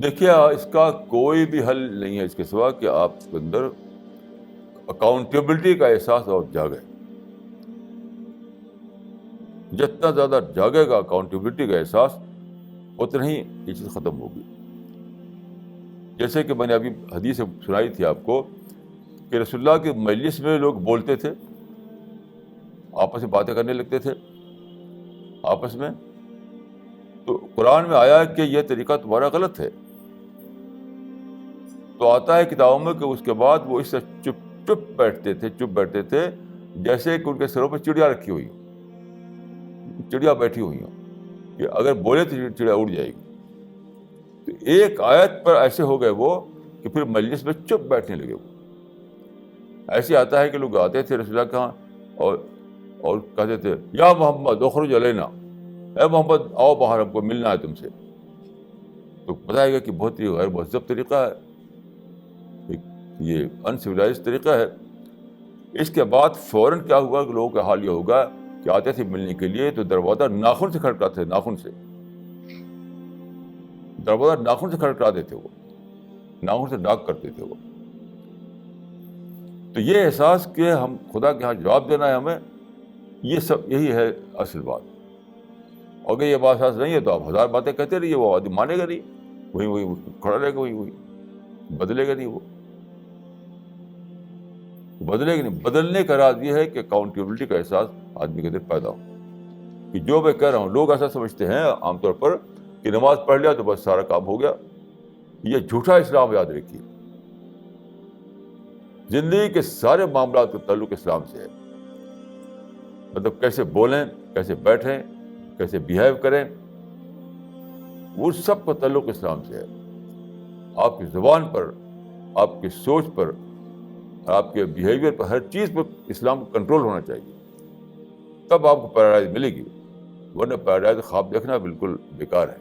دیکھیے اس کا کوئی بھی حل نہیں ہے اس کے سوا کہ آپ کے اندر اکاؤنٹیبلٹی کا احساس اور جاگے. جتنا زیادہ جاگے گا اکاؤنٹیبلٹی کا احساس, اتنا ہی یہ چیز ختم ہوگی. جیسے کہ میں نے ابھی حدیث سنائی تھی آپ کو کہ رسول اللہ کی مجلس میں لوگ بولتے تھے, آپس میں باتیں کرنے لگتے تھے آپس میں, تو قرآن میں آیا کہ یہ طریقہ تمہارا غلط ہے. تو آتا ہے کتابوں میں کہ اس کے بعد وہ اس سے چپ بیٹھتے تھے جیسے کہ ان کے سروں پہ چڑیا رکھی ہوئی, چڑیا بیٹھی ہوئی ہوں کہ اگر بولے تو چڑیا اڑ جائے گی. تو ایک آیت پر ایسے ہو گئے وہ کہ پھر مجلس میں چپ بیٹھنے لگے. وہ ایسے آتا ہے کہ لوگ آتے تھے رسول اللہ کے ہاں اور کہتے تھے یا محمد اخرج علینا, اے محمد آؤ باہر, ہم کو ملنا ہے تم سے. تو بتائے گا کہ بہت ہی غیر مہذب طریقہ ہے, یہ انسیولائز طریقہ ہے. اس کے بعد فوراً کیا ہوا کہ لوگوں کا حال یہ ہوگا کہ آتے تھے ملنے کے لیے تو دروازہ ناخن سے کھڑکاتے تھے, ناخن سے کھڑکاتے تھے, وہ ناخن سے ڈاک کرتے تھے وہ. تو یہ احساس کہ ہم خدا کے ہاں جواب دینا ہے ہمیں, یہ سب یہی ہے اصل بات. اگر یہ بات احساس نہیں ہے تو آپ ہزار باتیں کہتے رہیے, وہ آدمی مانے گا نہیں, وہی کھڑا رہے گا, وہی بدلے گا نہیں, وہ بدلے گا نہیں. بدلنے کا راز یہ ہے کہ اکاؤنٹیبلٹی کا احساس آدمی کے اندر پیدا ہو کہ جو میں کہہ رہا ہوں. لوگ ایسا سمجھتے ہیں عام طور پر کہ نماز پڑھ لیا تو بس سارا کام ہو گیا. یہ جھوٹا اسلام, یاد رکھیے. زندگی کے سارے معاملات کا تعلق اسلام سے ہے. مطلب کیسے بولیں, کیسے بیٹھیں, کیسے بیہیو کریں, وہ سب کا تعلق اسلام سے ہے. آپ کی زبان پر, آپ کی سوچ پر, آپ کے بیہیویئر پر, ہر چیز پر اسلام کو کنٹرول ہونا چاہیے, تب آپ کو پیراڈائز ملے گی. ورنہ پیراڈائز خواب دیکھنا بالکل بیکار ہے.